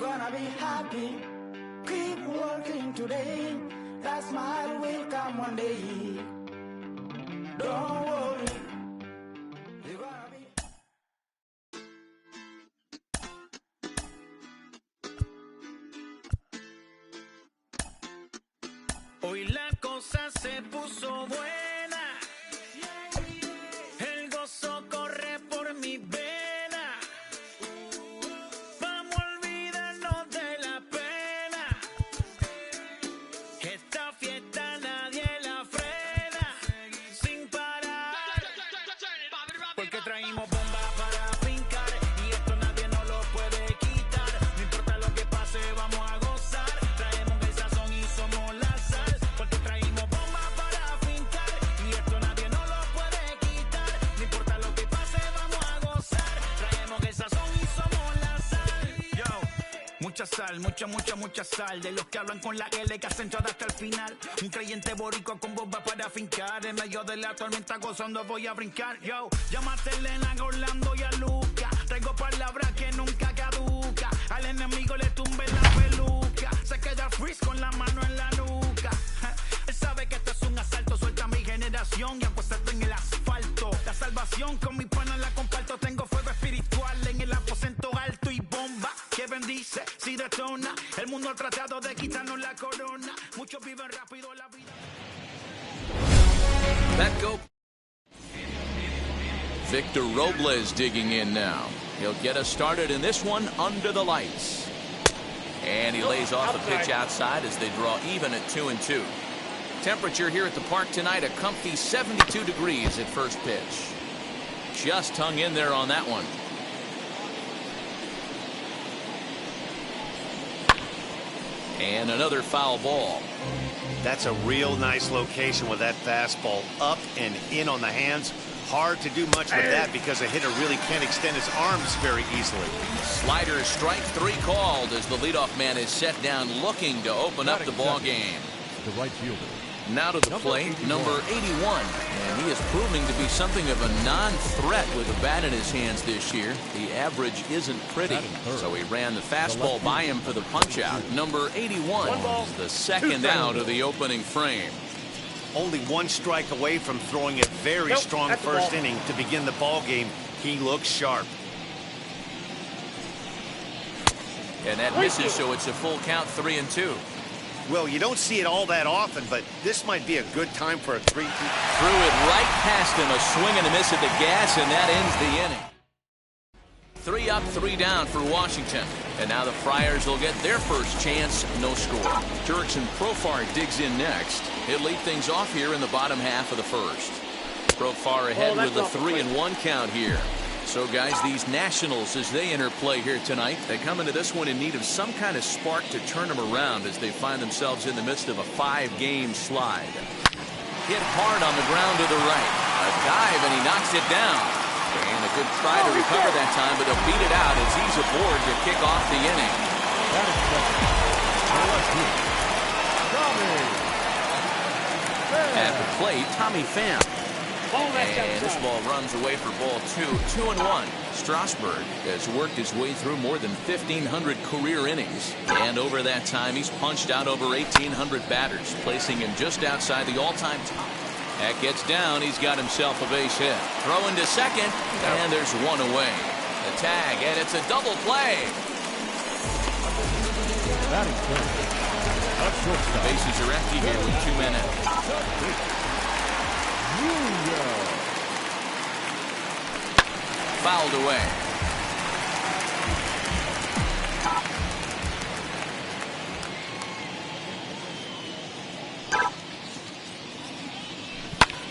gonna be happy. Keep working today. That smile will come one day. Don't worry. You're gonna be. Hoy la cosa se puso buena. El gozo corre por mi vena. Vamos a olvidarnos de la pena. Esta fiesta nadie la frena. Sin parar. Porque traímos bomba para fincar. Y esto nadie nos lo puede quitar. No importa lo que pase, vamos a gozar. Traemos el sazón y somos la sal. Porque traímos bomba para fincar. Y esto nadie nos lo puede quitar. No importa lo que pase, vamos a gozar. Traemos el sazón y somos la sal. Yo, mucha sal, mucha sal. De los que hablan con la L que hacen todo hasta el final. Un creyente boricua con bomba para fincar. En medio de la tormenta gozando voy a brincar. Yo, llámate a Elena, a Orlando y a Luca. Traigo palabras que nunca caduca. Al enemigo le tumbe la peluca. Se queda freeze con la mano en la nuca. Él sabe que esto es un asalto. Suelta mi generación y apuesto en el asfalto. La salvación con mi pana la comparto. Tengo fuego espiritual en el aposento alto y bomba que bendice si detona. El mundo ha tratado de quitarnos la corona. Muchos viven rápido la vida. That go. Victor Robles digging in now. He'll get us started in this one under the lights. And he lays off the pitch outside as they draw even at 2-2. Temperature here at the park tonight, a comfy 72 degrees at first pitch. Just hung in there on that one. And another foul ball. That's a real nice location with that fastball up and in on the hands. Hard to do much with that because a hitter really can't extend his arms very easily. Slider strike three called as the leadoff man is set down looking to open up the ball game. The right fielder. Now to the plate, number 81. And he is proving to be something of a non-threat with a bat in his hands this year. The average isn't pretty, so he ran the fastball by him for the punch-out. Number 81, the second out of the opening frame. Only one strike away from throwing a very strong first inning to begin the ball game. He looks sharp. And that misses, so it's a full count, 3-2. Well, you don't see it all that often, but this might be a good time for a 3-2. Threw it right past him, a swing and a miss at the gas, and that ends the inning. 3 up, 3 down for Washington. And now the Friars will get their first chance, no score. Jurickson Profar digs in next. He'll lead things off here in the bottom half of the first. Profar ahead with a 3-1 count here. So, guys, these Nationals, as they enter play here tonight, they come into this one in need of some kind of spark to turn them around as they find themselves in the midst of a 5-game slide. Hit hard on the ground to the right. A dive, and he knocks it down. And a good try to recover that time, but they'll beat it out as he's aboard to kick off the inning. At the plate, Tommy Pham. And this ball runs away for ball 2. 2-1. Strasburg has worked his way through more than 1,500 career innings. And over that time, he's punched out over 1,800 batters, placing him just outside the all-time top. That gets down. He's got himself a base hit. Throw into second, and there's one away. The tag, and it's a double play. Bases are empty here with 2 men out. Fouled away.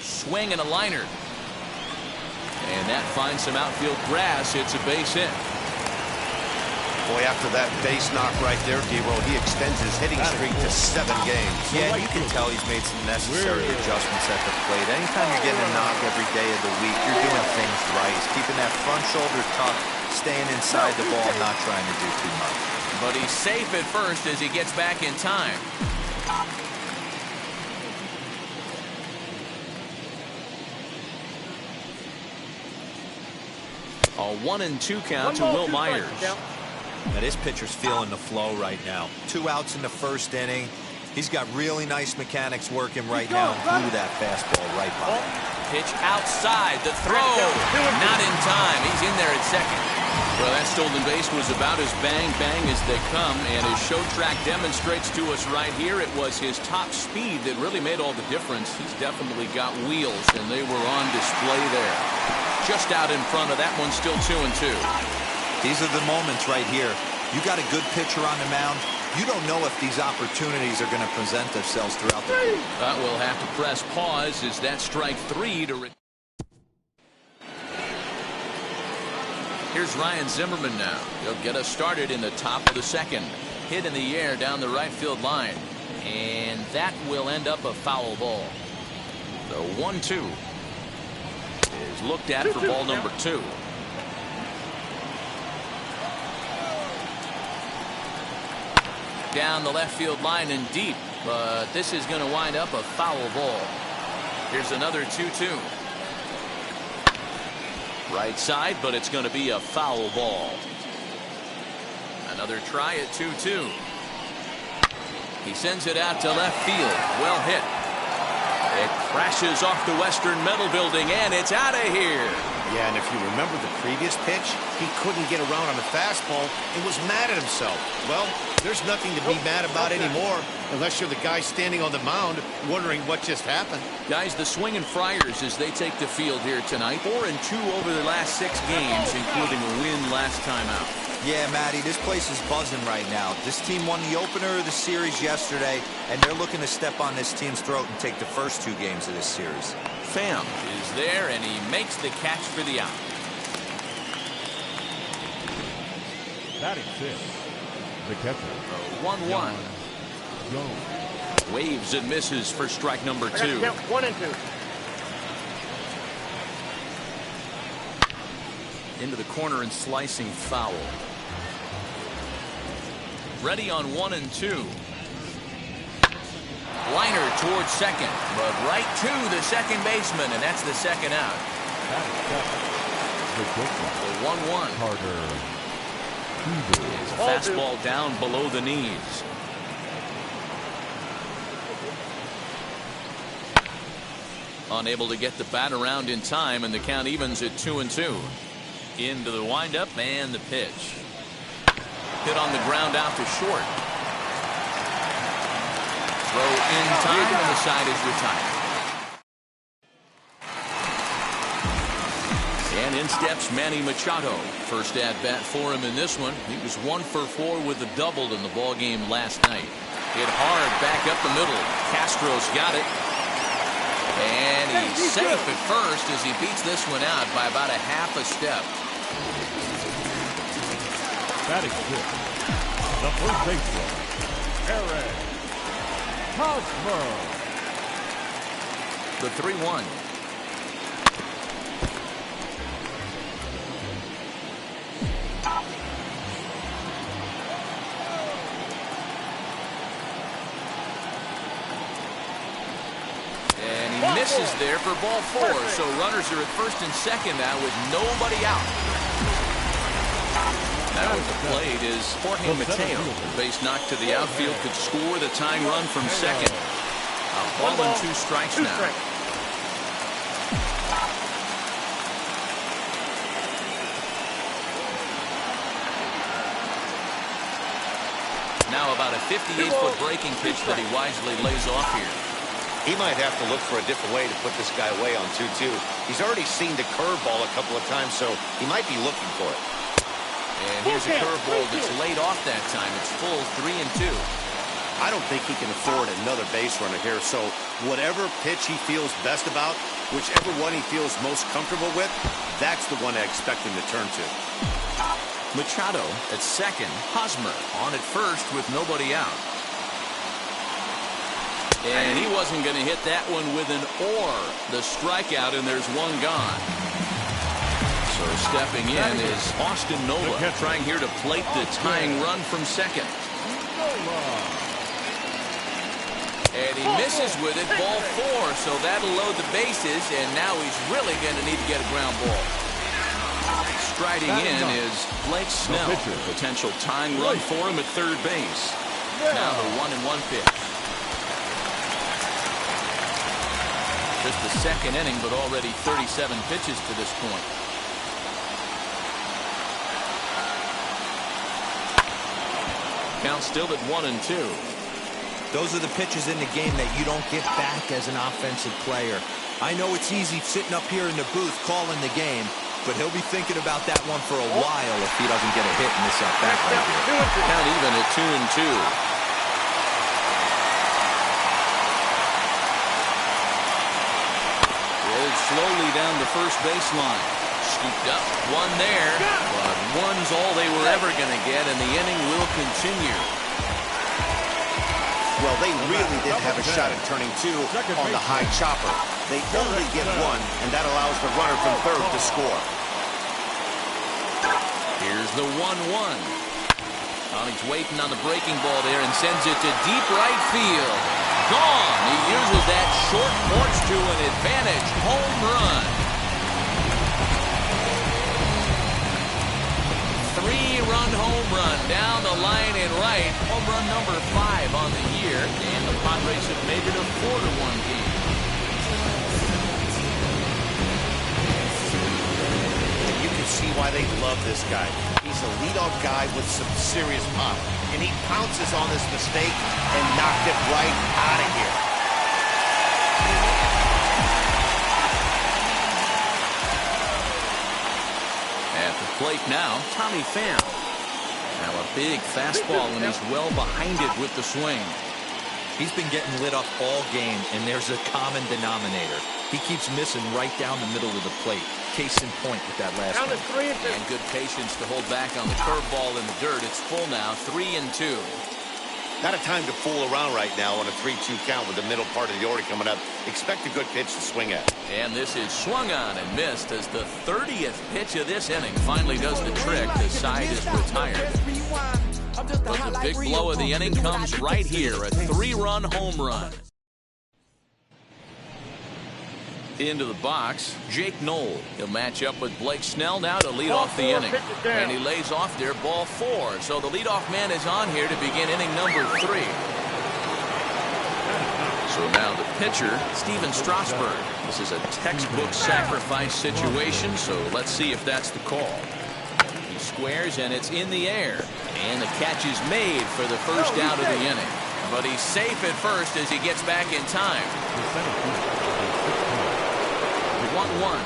Swing and a liner. And that finds some outfield grass. It's a base hit. Boy, after that base knock right there, D-Roll, he extends his hitting streak to 7 games. Yeah, you can tell he's made some necessary adjustments at the plate. Anytime you're getting a knock every day of the week, you're doing things right. He's keeping that front shoulder tucked, staying inside the ball, not trying to do too much. But he's safe at first as he gets back in time. A 1-2 count to Will Myers. Now, this pitcher's feeling the flow right now. 2 outs in the first inning. He's got really nice mechanics working right now and blew that fastball right by him. Pitch outside, the throw, not in time. He's in there at second. Well, that stolen base was about as bang-bang as they come, and his show track demonstrates to us right here it was his top speed that really made all the difference. He's definitely got wheels, and they were on display there. Just out in front of that one, still 2-2. These are the moments right here. You got a good pitcher on the mound. You don't know if these opportunities are going to present themselves throughout the game. But we'll have to press pause as that strike 3 to... Here's Ryan Zimmerman now. He'll get us started in the top of the second. Hit in the air down the right field line. And that will end up a foul ball. The 1-2 is looked at for ball number 2. Down the left field line and deep, but this is going to wind up a foul ball. Here's another 2-2. Right side, but it's going to be a foul ball. Another try at 2-2. He sends it out to left field. Well hit. It crashes off the Western Metal Building, and it's out of here. Yeah, and if you remember the previous pitch, he couldn't get around on the fastball and was mad at himself. Well, there's nothing to be mad about anymore unless you're the guy standing on the mound wondering what just happened. Guys, the Swinging Friars as they take the field here tonight. 4-2 over their last 6 games, including a win last time out. Yeah, Matty, this place is buzzing right now. This team won the opener of the series yesterday, and they're looking to step on this team's throat and take the first 2 games of this series. Pham is there, and he makes the catch for the out. Batting 6, the catcher. 1-1. Jones. Waves and misses for strike number 2. 1 and 2. Into the corner and slicing foul. Ready on 1-2. Liner towards second, but right to the second baseman, and that's the second out. The catcher. The 1-1. Carter. His fastball down below the knees. Unable to get the bat around in time, and the count evens at 2-2. Into the windup and the pitch. Hit on the ground out to short. Throw in time, and the side is retired. And in steps Manny Machado. First at bat for him in this one. He was 1 for 4 with a double in the ball game last night. Hit hard back up the middle. Castro's got it. And he's safe at first as he beats this one out by about a half a step. Batting 6, the first baseman, Eric Hosmer. The 3-1. And he misses there for ball 4. So runners are at first and second now with nobody out. Now at the plate is Jorge Mateo. The base knock to the outfield could score the tying run from second. A ball and 2 strikes now. Now about a 58-foot breaking pitch that he wisely lays off here. He might have to look for a different way to put this guy away on 2-2. He's already seen the curveball a couple of times, so he might be looking for it. And here's a curveball that's laid off that time. It's full 3-2. I don't think he can afford another base runner here, so whatever pitch he feels best about, whichever one he feels most comfortable with, that's the one I expect him to turn to. Machado at second. Hosmer on at first with nobody out. And he wasn't going to hit that one with an or. The strikeout, and there's one gone. So stepping in is Austin Nola, trying here to plate the tying run from second. And he misses with it, ball 4, so that'll load the bases, and now he's really going to need to get a ground ball. Striding in is Blake Snell. Potential tying run for him at third base. Now the 1-1 pitch. Just the second inning, but already 37 pitches to this point. Count still at 1-2. Those are the pitches in the game that you don't get back as an offensive player. I know it's easy sitting up here in the booth calling the game, but he'll be thinking about that one for a while if he doesn't get a hit in this at-bat right here. Count even at 2-2. Rolled slowly down the first baseline. Scooped up, one there, but one's all they were ever going to get, and the inning will continue. Well, they really did have a shot at turning two on the high chopper. They only get one, and that allows the runner from third to score. Here's the 1-1. Connie's waiting on the breaking ball there and sends it to deep right field. Gone. He uses that short porch to an advantage. Home run. 3-run home run down the line and right. Home run number 5 on the year, and the Padres have made it a 4-1 game. You can see why they love this guy. He's a leadoff guy with some serious pop, and he pounces on this mistake and knocked it right out of here. At the plate now, Tommy Pham. Now a big fastball, and he's well behind it with the swing. He's been getting lit up all game, and there's a common denominator. He keeps missing right down the middle of the plate. Case in point with that last one. And good patience to hold back on the curveball in the dirt. It's full now, 3-2. Not a time to fool around right now on a 3-2 count with the middle part of the order coming up. Expect a good pitch to swing at. And this is swung on and missed as the 30th pitch of this inning finally does the trick. The side is retired. But the big blow of the inning comes right here, a 3-run home run. Into the box, Jake Knoll. He'll match up with Blake Snell now to lead off the inning. And he lays off there, ball 4. So the leadoff man is on here to begin inning number 3. So now the pitcher, Steven Strasburg. This is a textbook sacrifice situation, so let's see if that's the call. He squares, and it's in the air. And the catch is made for the first out of the inning. But he's safe at first as he gets back in time. 1-1.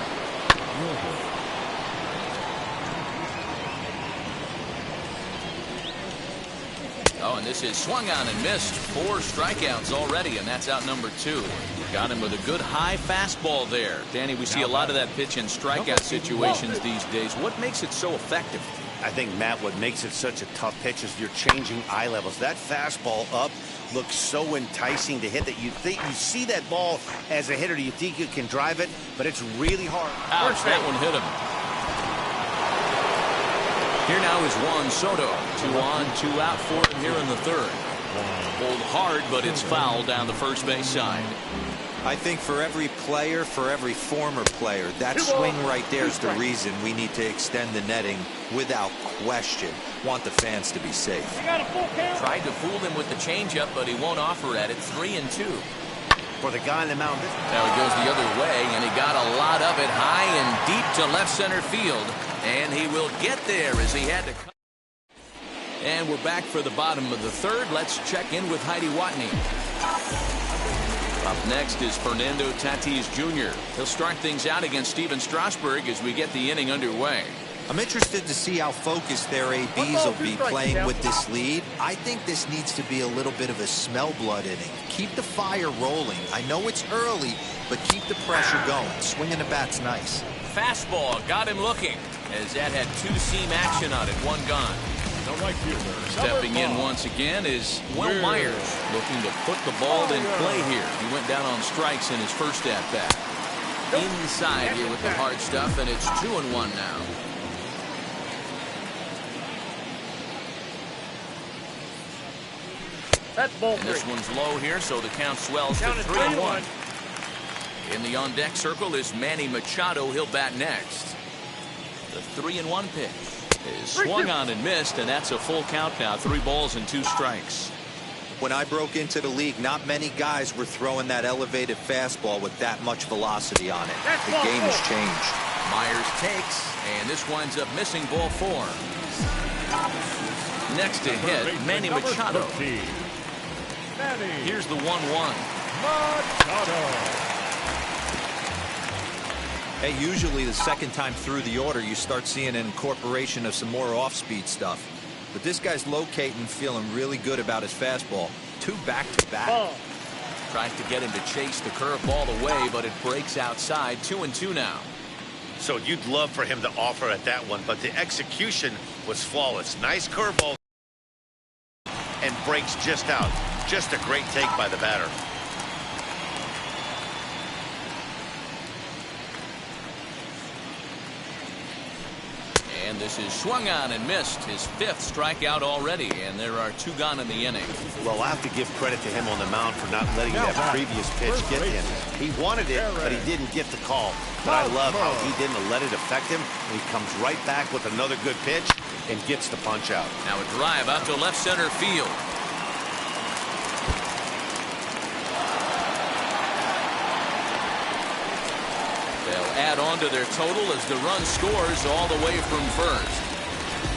Oh, and this is swung on and missed. 4 strikeouts already, and that's out number 2. Got him with a good high fastball there. Danny, we see a lot of that pitch in strikeout situations these days. What makes it so effective? I think, Matt, what makes it such a tough pitch is you're changing eye levels. That fastball up looks so enticing to hit that you think you see that ball as a hitter. You think you can drive it, but it's really hard. Ouch, that one hit him. Here now is Juan Soto. 2 on, 2 out for him here in the third. Pulled hard, but it's foul down the first base side. I think for every player, for every former player, that swing right there is the reason we need to extend the netting without question. Want the fans to be safe. Tried to fool him with the changeup, but he won't offer at it. 3-2. For the guy on the mound. Now he goes the other way, and he got a lot of it high and deep to left center field. And he will get there as he had to cut. And we're back for the bottom of the third. Let's check in with Heidi Watney. Up next is Fernando Tatis Jr. He'll start things out against Steven Strasburg as we get the inning underway. I'm interested to see how focused their ABs will be playing with this lead. I think this needs to be a little bit of a smell blood inning. Keep the fire rolling. I know it's early, but keep the pressure going. Swinging the bat's nice. Fastball got him looking as that had 2-seam action on it. 1 gone. Stepping in once again is Will Myers, looking to put the ball in play here. He went down on strikes in his first at-bat. Inside here with the hard stuff, and it's 2-1 now. And this one's low here, so the count swells to 3-1. In the on-deck circle is Manny Machado. He'll bat next. The 3-1 pitch is swung on and missed, and that's a full count now. 3 balls and 2 strikes. When I broke into the league, not many guys were throwing that elevated fastball with that much velocity on it. The game has changed. Myers takes, and this winds up missing ball 4. Next to hit, Manny Machado. Here's the 1-1. Machado. Hey, usually the second time through the order, you start seeing an incorporation of some more off-speed stuff. But this guy's locating, feeling really good about his fastball. 2 back-to-back. Tries to get him to chase the curveball away, but it breaks outside. 2-2 now. So you'd love for him to offer at that one, but the execution was flawless. Nice curveball and breaks just out. Just a great take by the batter. And this is swung on and missed. His 5th strikeout already, and there are 2 gone in the inning. Well, I have to give credit to him on the mound for not letting that previous pitch get to him. He wanted it, but he didn't get the call. But I love how he didn't let it affect him. He comes right back with another good pitch and gets the punch out. Now a drive out to left center field. They'll add on to their total as the run scores all the way from first.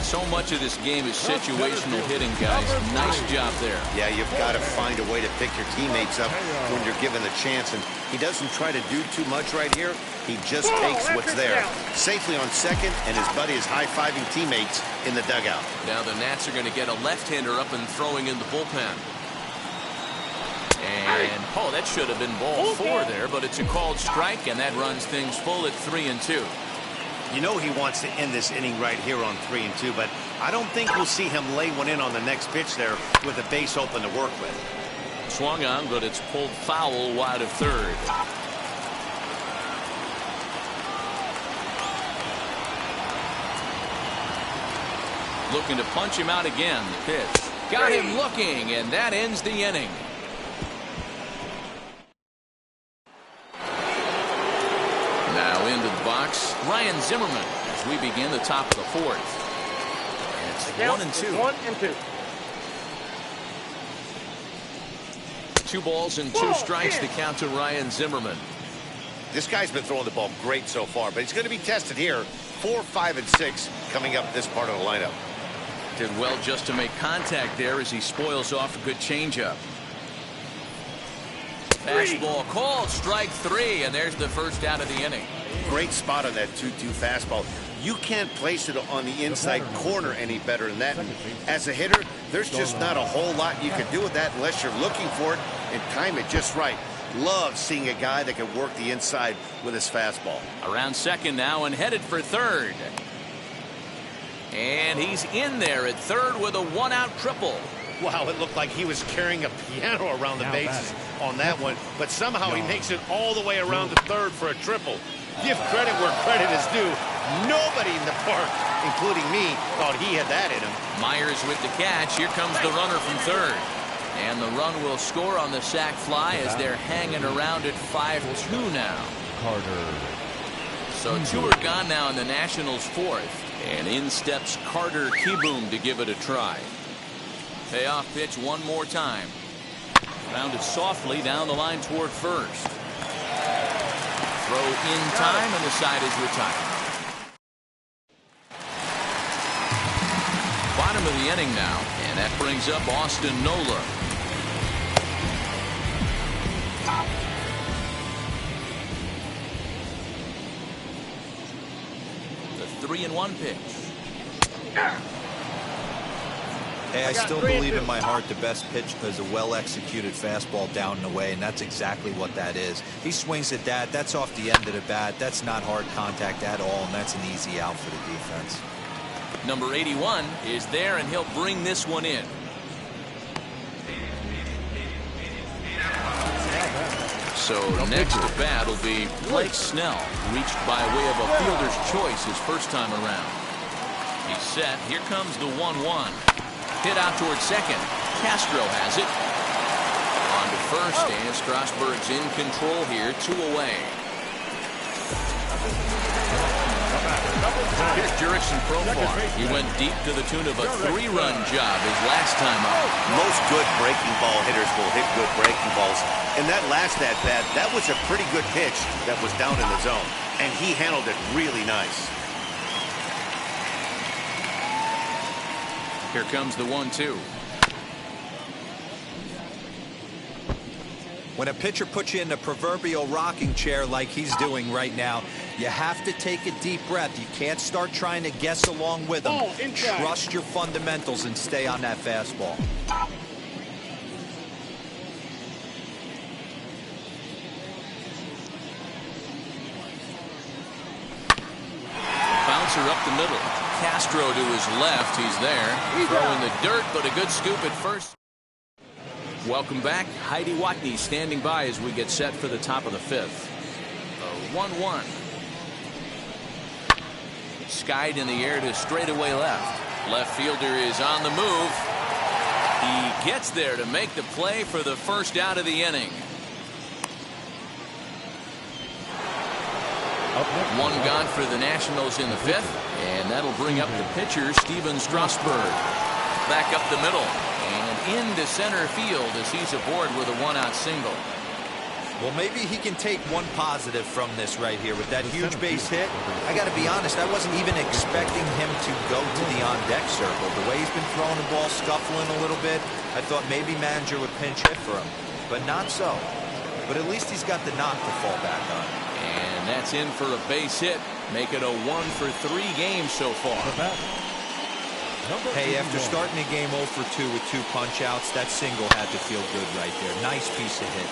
So much of this game is situational hitting, guys. Nice job there. Yeah, you've got to find a way to pick your teammates up when you're given the chance. And he doesn't try to do too much right here. He just takes what's there. Safely on second, and his buddy is high-fiving teammates in the dugout. Now the Nats are going to get a left-hander up and throwing in the bullpen. And, oh, that should have been ball 4 there, but it's a called strike, and that runs things full at 3-2. You know he wants to end this inning right here on 3-2, but I don't think we'll see him lay one in on the next pitch there with a base open to work with. Swung on, but it's pulled foul wide of third. Looking to punch him out again. The pitch got him looking, and that ends the inning. Now into the box, Ryan Zimmerman as we begin the top of the 4th. And it's 1-2. 2 balls and 2 strikes to count to Ryan Zimmerman. This guy's been throwing the ball great so far, but he's going to be tested here. 4, 5, and 6 coming up this part of the lineup. Did well just to make contact there as he spoils off a good changeup. Fastball called, strike 3, and there's the first out of the inning. Great spot on that 2-2 fastball. You can't place it on the inside corner any better than that. As a hitter, there's just not a whole lot you can do with that unless you're looking for it and time it just right. Love seeing a guy that can work the inside with his fastball. Around second now and headed for third. And he's in there at third with a 1-out triple. Wow, it looked like he was carrying a piano around the bases on that one, but somehow he makes it all the way around to third for a triple. Give credit where credit is due. Nobody in the park, including me, thought he had that in him. Myers with the catch. Here comes the runner from third. And the run will score on the sac fly as they're hanging around at 5-2 now. Carter. So 2 are gone now in the Nationals' 4th. And in steps Carter Kieboom to give it a try. Payoff pitch one more time. Rounded softly down the line toward first. Throw in time, and the side is retired. Bottom of the inning now, and that brings up Austin Nola. The 3-1 pitch. Hey, I still believe in my heart the best pitch is a well-executed fastball down and away, and that's exactly what that is. He swings at that. That's off the end of the bat. That's not hard contact at all, and that's an easy out for the defense. Number 81 is there, and he'll bring this one in. So next at bat will be Blake Snell, reached by way of a fielder's choice his first time around. He's set. Here comes the 1-1. Hit out towards second. Castro has it. On to first, and Strasburg's in control here, 2 away. Here's Jurickson Profar. He went deep to the tune of a 3-run job his last time out. Most good breaking ball hitters will hit good breaking balls. And that last at-bat, that was a pretty good pitch that was down in the zone. And he handled it really nice. Here comes the 1-2. When a pitcher puts you in the proverbial rocking chair like he's doing right now, you have to take a deep breath. You can't start trying to guess along with him. Trust your fundamentals and stay on that fastball. Bouncer up the middle. Castro to his left. He's there. Throwing the dirt, but a good scoop at first. Welcome back. Heidi Watney standing by as we get set for the top of the 5th. 1-1. Skied in the air to straightaway left. Left fielder is on the move. He gets there to make the play for the first out of the inning. One gone for the Nationals in the 5th, and that'll bring up the pitcher, Steven Strasburg. Back up the middle and into center field as he's aboard with a 1-out single. Well, maybe he can take one positive from this right here with that huge base hit. I got to be honest, I wasn't even expecting him to go to the on-deck circle. The way he's been throwing the ball, scuffling a little bit, I thought maybe manager would pinch hit for him, but not so. But at least he's got the knock to fall back on. And that's in for a base hit. Make it a 1-for-3 game so far. Hey, after starting the game 0 for 2 with 2 punch-outs, that single had to feel good right there. Nice piece of hit.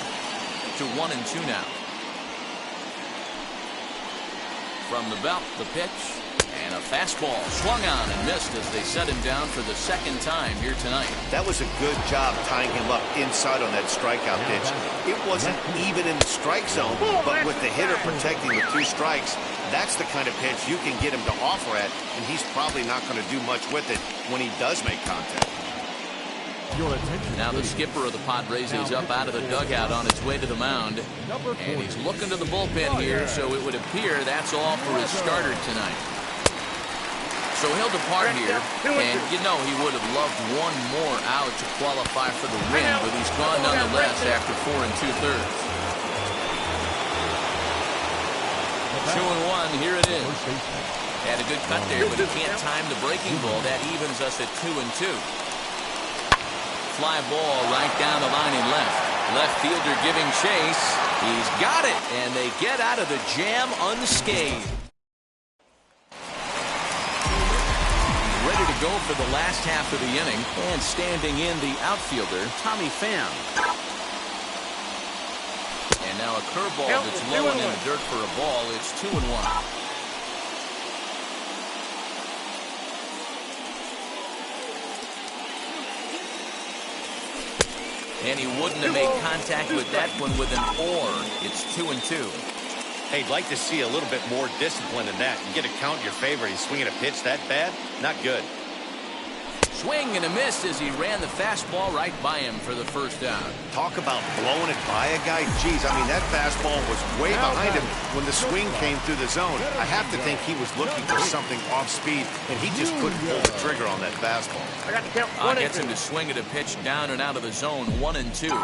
To 1-2 now. From the belt, the pitch, and a fastball swung on and missed as they set him down for the 2nd time here tonight. That was a good job tying him up inside on that strikeout pitch. It wasn't even in the strike zone, but with the hitter protecting the 2 strikes, that's the kind of pitch you can get him to offer at, and he's probably not going to do much with it when he does make contact. Now the skipper of the Padres is up out of the dugout on his way to the mound, and he's looking to the bullpen here, so it would appear that's all for his starter tonight. So he'll depart here, and you know he would have loved one more out to qualify for the win, but he's gone nonetheless after 4 2/3. 2-1, here it is. Had a good cut there, but he can't time the breaking ball. That evens us at 2-2. Fly ball right down the line in left. Left fielder giving chase. He's got it, and they get out of the jam unscathed. Ready to go for the last half of the inning, and standing in the outfielder, Tommy Pham. And now a curveball that's low and in the dirt for a ball. It's 2-1. And he wouldn't have made contact with that one with an or. It's 2-2. Hey, I'd like to see a little bit more discipline in that. You get a count in your favor. He's swinging a pitch that bad? Not good. Swing and a miss as he ran the fastball right by him for the first down. Talk about blowing it by a guy. Geez, I mean, that fastball was way behind him when the swing came through the zone. I have to think he was looking for something off speed, and he just couldn't pull the trigger on that fastball. Gets him to swing at a pitch down and out of the zone, 1-2.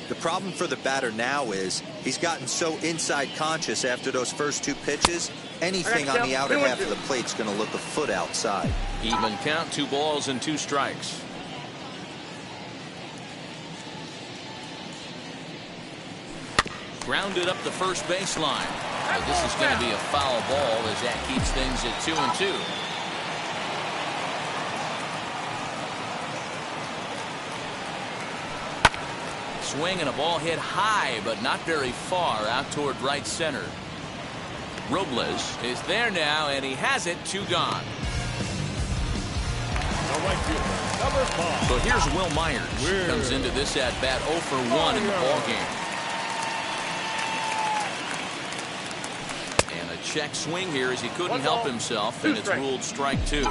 The problem for the batter now is he's gotten so inside conscious after those first 2 pitches, anything on the outer half of the plate's going to look a foot outside. Even count, 2 balls and 2 strikes. Grounded up the first baseline. But this is going to be a foul ball as that keeps things at 2-2. Swing and a ball hit high, but not very far out toward right center. Robles is there now, and he has it. 2 gone. So here's Will Myers. Comes into this at bat 0 for 1 in the ball game. And a check swing here as he couldn't help himself, and it's ruled strike 2.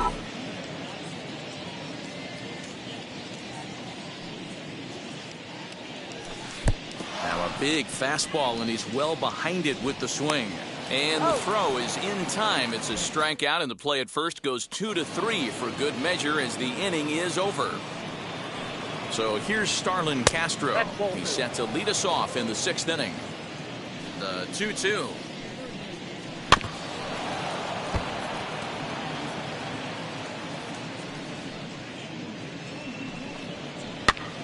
Now a big fastball, and he's well behind it with the swing. And the throw is in time. It's a strikeout, and the play at first goes 2-3 for good measure as the inning is over. So here's Starlin Castro. He's set to lead us off in the 6th inning. The 2-2.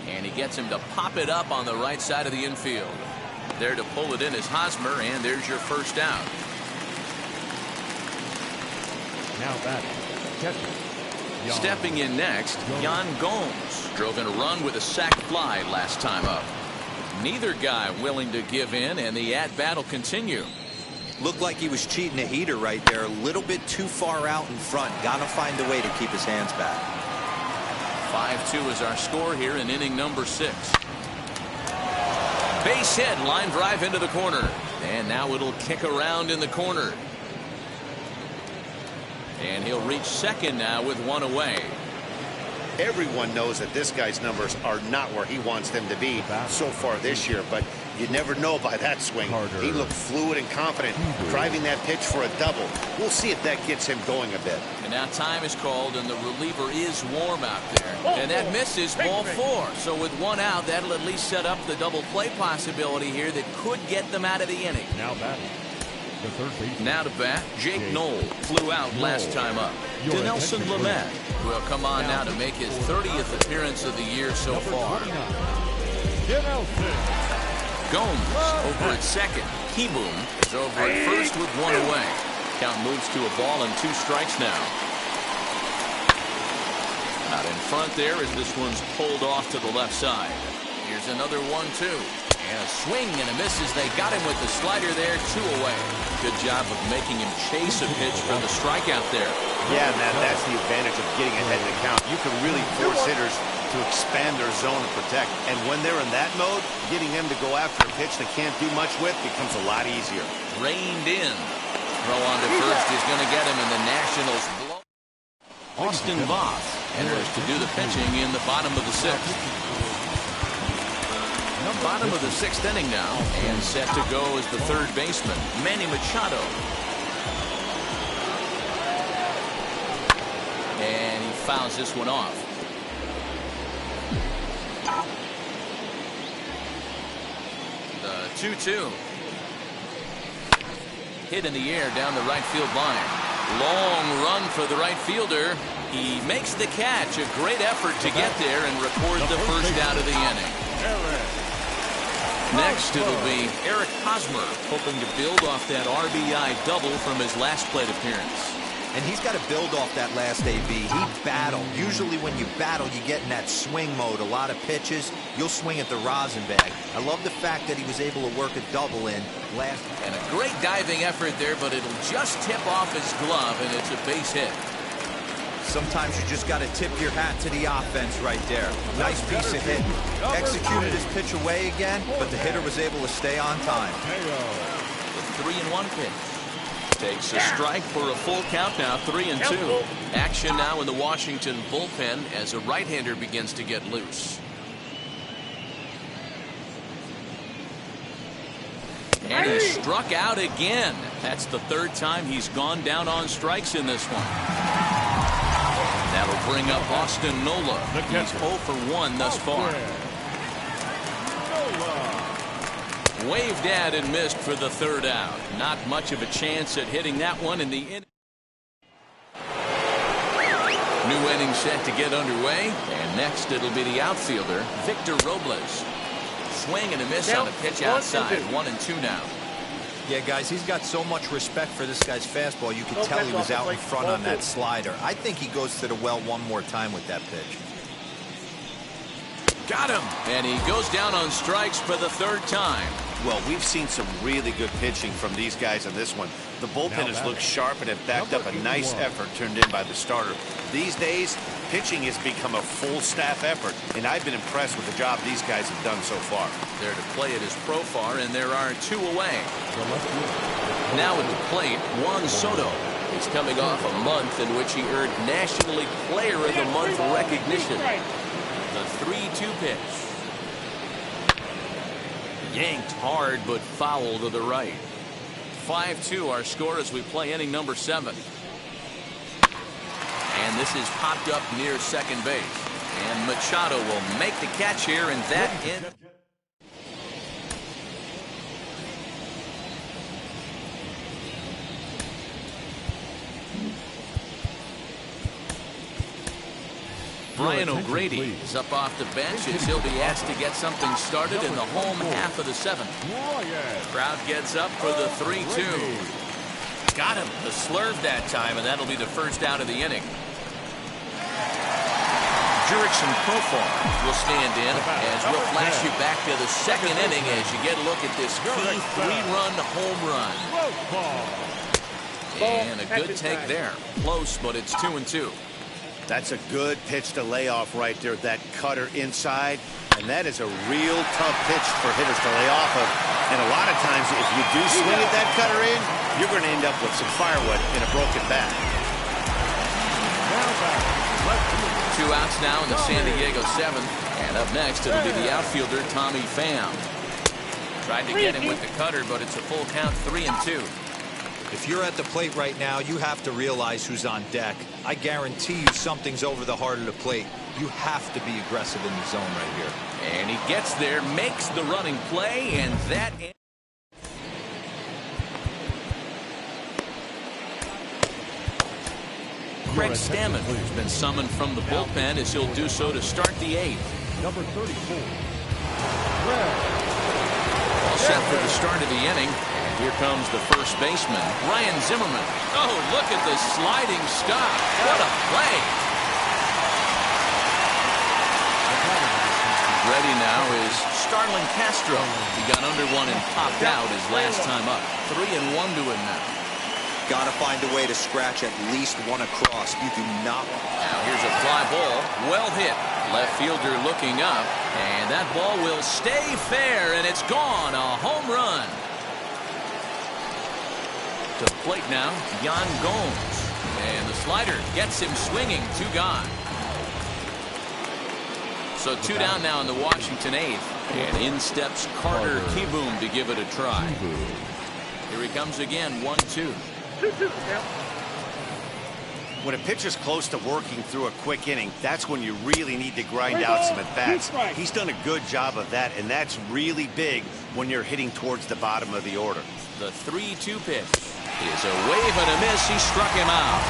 And he gets him to pop it up on the right side of the infield. There to pull it in is Hosmer, and there's your first out. Now batting, Stepping in next, Yan Gomes drove in a run with a sac fly last time up. Neither guy willing to give in, and the at-bat will continue. Looked like he was cheating a heater right there. A little bit too far out in front. Got to find a way to keep his hands back. 5-2 is our score here in inning number 6. Base hit, line drive into the corner. And now it'll kick around in the corner. And he'll reach second now with one away. Everyone knows that this guy's numbers are not where he wants them to be so far this year, but you never know by that swing. He looked fluid and confident, driving that pitch for a double. We'll see if that gets him going a bit. And now time is called, and the reliever is warm out there. And that misses, ball 4. So with one out, that'll at least set up the double play possibility here that could get them out of the inning. now batting, the third baseman. Now to bat, Jake Knoll flew out last time up. Dinelson Lamet will come on now to make his 30th appearance of the year so far. Gomes over at second. Kieboom is over at first with one away. Count moves to a ball and 2 strikes now. Out in front there as this one's pulled off to the left side. Here's another 1-2. And a swing and a miss as they got him with the slider there, 2 away. Good job of making him chase a pitch for the strikeout there. Yeah, man, that's the advantage of getting ahead in the count. You can really force hitters to expand their zone and protect. And when they're in that mode, getting them to go after a pitch they can't do much with becomes a lot easier. Reined in. Throw on to first is going to get him, and the Nationals blow. Austin Voth enters to do the pitching in the bottom of the 6th. Bottom of the 6th inning now, and set to go is the third baseman, Manny Machado. And he fouls this one off. The 2-2. Hit in the air down the right field line. Long run for the right fielder. He makes the catch. A great effort to get there and record the first out of the inning. Next, it'll be Eric Hosmer, hoping to build off that RBI double from his last plate appearance. And he's got to build off that last AB. He battled. Usually when you battle, you get in that swing mode. A lot of pitches, you'll swing at the rosin bag. I love the fact that he was able to work a double in last. And a great diving effort there, but it'll just tip off his glove, and it's a base hit. Sometimes you just got to tip your hat to the offense right there. Nice piece of hit. Executed his pitch away again, but the hitter was able to stay on time. The 3-1 pitch. Takes a strike for a full count now, 3-2. Action now in the Washington bullpen as a right-hander begins to get loose. And he struck out again. That's the 3rd time he's gone down on strikes in this one. That'll bring up Austin Nola. He's 0 for 1 thus far. Waved at and missed for the 3rd out. Not much of a chance at hitting that one in the inning. New inning set to get underway. And next it'll be the outfielder, Victor Robles. Swing and a miss on a pitch outside. 1-2 now. Yeah, guys, he's got so much respect for this guy's fastball. You could tell he was out in front on that slider. I think he goes to the well one more time with that pitch. Got him. And he goes down on strikes for the 3rd time. Well, we've seen some really good pitching from these guys on this one. The bullpen has looked sharp and have backed up a nice effort turned in by the starter. These days, pitching has become a full staff effort, and I've been impressed with the job these guys have done so far. There to play it is Profar, and there are 2 away. Now at the plate, Juan Soto. He's coming off a month in which he earned Nationally Player of the Month recognition. The 3-2 pitch. Yanked hard, but foul to the right. 5-2 our score as we play inning number 7. And this is popped up near second base. And Machado will make the catch here, and that ends. Brian O'Grady is up off the bench as he'll be asked to get something started in the home half of the 7th. Crowd gets up for the 3-2. Got him. The slurve that time, and that'll be the first out of the inning. Jurickson Profar will stand in as we'll flash you back to the 2nd inning as you get a look at this key 3-run home run. And a good take there. Close, but it's 2-2. That's a good pitch to lay off right there. That cutter inside. And that is a real tough pitch for hitters to lay off of. And a lot of times, if you do swing at that cutter in, you're going to end up with some firewood in a broken bat. 2 outs now in the San Diego 7th. And up next, it'll be the outfielder, Tommy Pham. Tried to get him with the cutter, but it's a full count, 3-2. If you're at the plate right now, you have to realize who's on deck. I guarantee you something's over the heart of the plate. You have to be aggressive in the zone right here. And he gets there, makes the running play, and that... Craig Stammen has been summoned from the bullpen as he'll do so to start the 8th. Number 34. All set for the start of the inning. And here comes the first baseman, Ryan Zimmerman. Oh, look at the sliding stop. What a play. Ready now is Starlin Castro. He got under one and popped out his last time up. 3-1 to him now. Got to find a way to scratch at least one across. You do not. Now here's a fly ball. Well hit. Left fielder looking up. And that ball will stay fair, and it's gone. A home run. To the plate now, Yan Gomes. And the slider gets him swinging. 2 gone. So 2 down now in the Washington 8th. And in steps Carter Kieboom to give it a try. Here he comes again, 1-2. When a pitcher's close to working through a quick inning, that's when you really need to grind out some at-bats. He's done a good job of that, and that's really big when you're hitting towards the bottom of the order. The 3-2 pitch is a wave and a miss. He struck him out.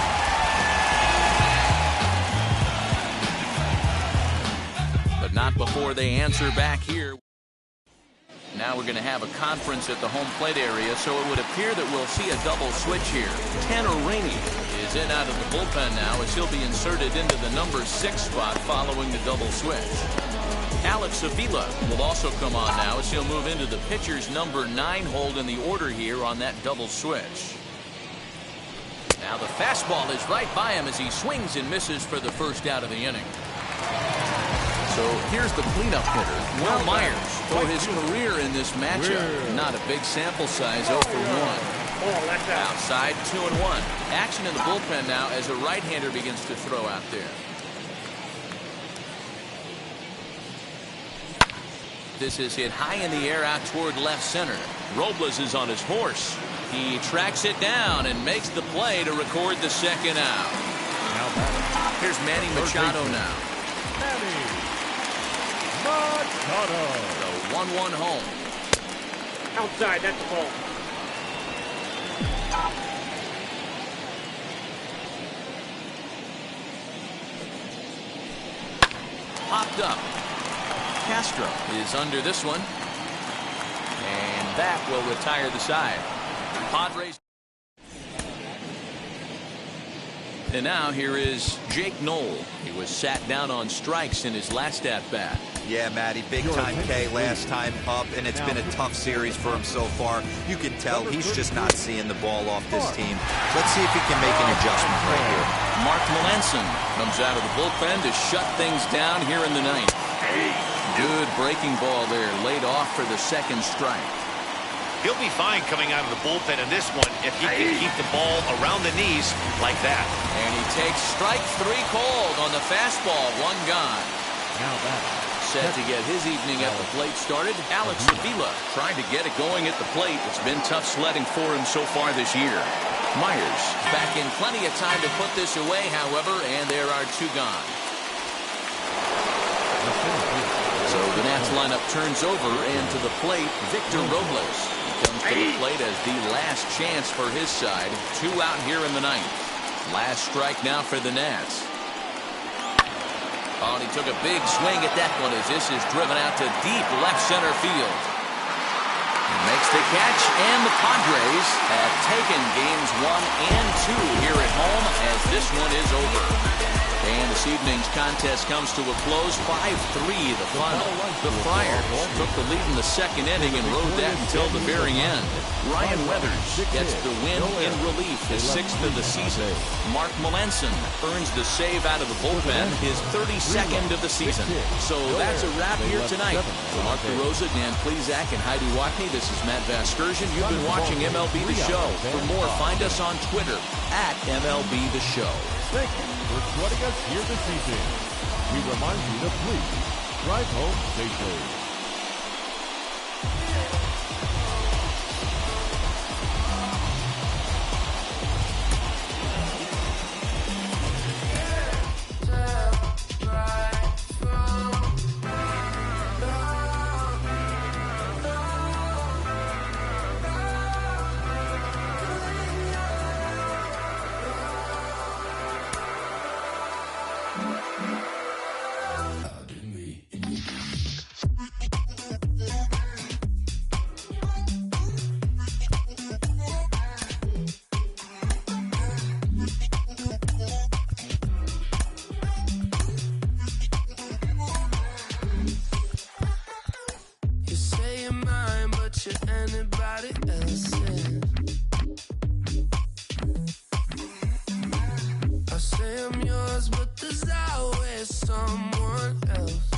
But not before they answer back here. Now we're going to have a conference at the home plate area, so it would appear that we'll see a double switch here. Tanner Rainey is in out of the bullpen now as he'll be inserted into the number 6 spot following the double switch. Alex Avila will also come on now as he'll move into the pitcher's number 9 hold in the order here on that double switch. Now the fastball is right by him as he swings and misses for the first out of the inning. So here's the cleanup hitter, Will Myers, for his career in this matchup. Not a big sample size, 0 for 1. Outside, 2-1. Action in the bullpen now as a right-hander begins to throw out there. This is hit high in the air out toward left center. Robles is on his horse. He tracks it down and makes the play to record the 2nd out. Here's Manny Machado now. Machado. The 1-1 home. Outside, that's the ball. Popped up. Castro is under this one. And that will retire the side. Padres. And now here is Jake Knoll. He was sat down on strikes in his last at-bat. Yeah, Matty, big-time K last time up, and it's been a tough series for him so far. You can tell he's just not seeing the ball off this team. Let's see if he can make an adjustment right here. Mark Melanson comes out of the bullpen to shut things down here in the 9th. Good breaking ball there, laid off for the 2nd strike. He'll be fine coming out of the bullpen in this one if he can keep the ball around the knees like that. And he takes strike 3 called on the fastball, 1 gone. Now that. set to get his evening at the plate started. Alex Avila trying to get it going at the plate. It's been tough sledding for him so far this year. Myers back in plenty of time to put this away, however, and there are 2 gone. So the Nats lineup turns over, and to the plate, Victor Robles. He comes to the plate as the last chance for his side. 2 out here in the 9th. Last strike now for the Nats. Oh, and he took a big swing at that one as this is driven out to deep left center field. He makes the catch, and the Padres have taken games 1 and 2 here at home as this one is over. And this evening's contest comes to a close, 5-3 the final. The Friars took the lead in the 2nd inning and rode that until the very end. Ryan Weathers gets the win in relief, his 6th of the season. Mark Melanson earns the save out of the bullpen, his 32nd of the season. So that's a wrap here tonight. For Mark DeRosa, Dan Plesac, and Heidi Watney, this is Matt Vasgersian. You've been watching MLB The Show. For more, find us on Twitter at MLB The Show. Thank you for joining us here this evening. We remind you to please drive home safely. Anybody else's. I say I'm yours, but there's always someone else.